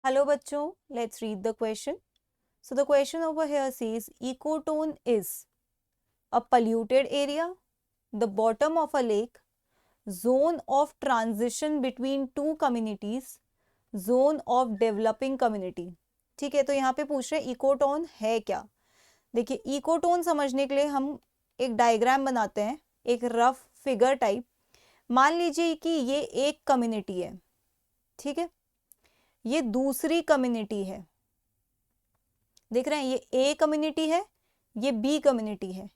Hello bachcho, let's read the question. So the question over here says ecotone is a polluted area, the bottom of a lake, zone of transition between two communities, zone of developing community. ठीक है, तो यहाँ पे पूछ रहे हैं ecotone है क्या। देखिए इकोटोन समझने के लिए हम एक डायग्राम बनाते हैं, एक रफ फिगर टाइप। मान लीजिए कि ये एक कम्युनिटी है, ठीक है, ये दूसरी कम्युनिटी है, देख रहे हैं, ये ए कम्युनिटी है, ये बी कम्युनिटी है।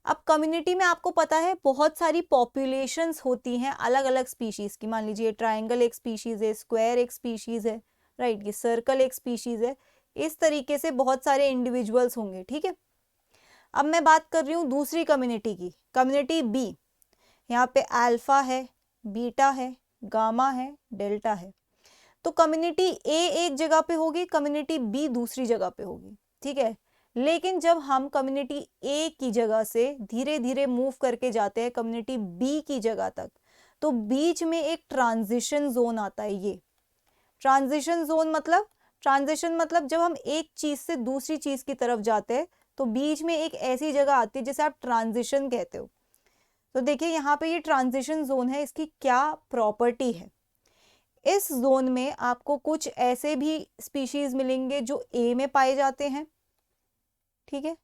अब कम्युनिटी में आपको पता है बहुत सारी पॉपुलेशंस होती हैं अलग अलग स्पीशीज की। मान लीजिए ट्रायंगल एक स्पीशीज है, स्क्वायर एक स्पीशीज है, राइट, ये सर्कल एक स्पीशीज है। इस तरीके से बहुत सारे इंडिविजुअल्स होंगे, ठीक है। अब मैं बात कर रही हूँ दूसरी कम्युनिटी की, कम्युनिटी बी। यहाँ पे अल्फा है, बीटा है, गामा है, डेल्टा है। तो कम्युनिटी ए एक जगह पे होगी, कम्युनिटी बी दूसरी जगह पे होगी, ठीक है। लेकिन जब हम कम्युनिटी ए की जगह से धीरे धीरे मूव करके जाते हैं कम्युनिटी बी की जगह तक, तो बीच में एक ट्रांजिशन जोन आता है। ये ट्रांजिशन जोन मतलब, ट्रांजिशन मतलब जब हम एक चीज से दूसरी चीज की तरफ जाते हैं तो बीच में एक ऐसी जगह आती है जिसे आप ट्रांजिशन कहते हो। तो देखिए यहाँ पे ये ट्रांजिशन जोन है, इसकी क्या प्रॉपर्टी है। इस जोन में आपको कुछ ऐसे भी स्पीशीज मिलेंगे जो ए में पाए जाते हैं, ठीक है,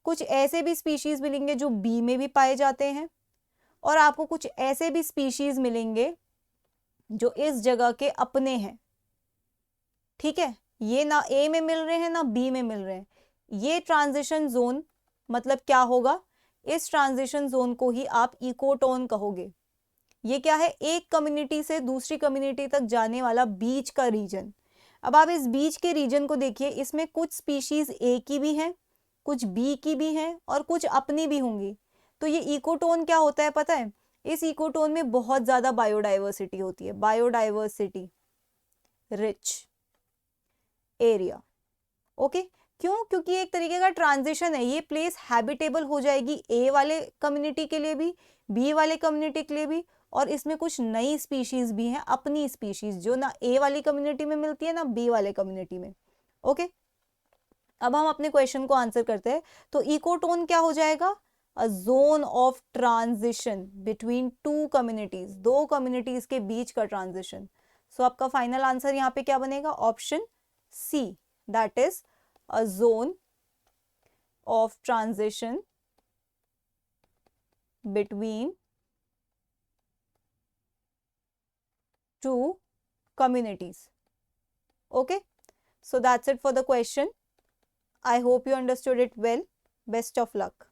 कुछ ऐसे भी स्पीशीज मिलेंगे जो बी में भी पाए जाते हैं, और आपको कुछ ऐसे भी स्पीशीज मिलेंगे जो इस जगह के अपने हैं, ठीक है। ये ना ए में मिल रहे हैं ना बी में मिल रहे हैं। ये ट्रांजिशन जोन मतलब क्या होगा, इस ट्रांजिशन जोन को ही आप इकोटोन कहोगे। ये क्या है, एक कम्युनिटी से दूसरी कम्युनिटी तक जाने वाला बीच का रीजन। अब आप इस बीच के रीजन को देखिए, इसमें कुछ स्पीशीज ए की भी हैं, कुछ बी की भी हैं, और कुछ अपनी भी होंगी। तो ये इकोटोन क्या होता है पता है, इस इकोटोन में बहुत ज्यादा बायोडाइवर्सिटी होती है, बायोडाइवर्सिटी रिच एरिया। ओके, क्यों, क्योंकि एक तरीके का ट्रांजिशन है, ये प्लेस हैबिटेबल हो जाएगी ए वाले कम्युनिटी के लिए भी, बी वाले कम्युनिटी के लिए भी, और इसमें कुछ नई स्पीशीज भी हैं, अपनी स्पीशीज जो ना ए वाली कम्युनिटी में मिलती है ना बी वाले कम्युनिटी में। ओके, अब हम अपने क्वेश्चन को आंसर करते हैं। तो इकोटोन क्या हो जाएगा, a zone of transition between two communities, दो कम्युनिटीज के बीच का ट्रांजिशन। सो आपका फाइनल आंसर यहाँ पे क्या बनेगा, option C, that is a zone of transition between two communities. Okay, so that's it for the question. I hope you understood it well. Best of luck.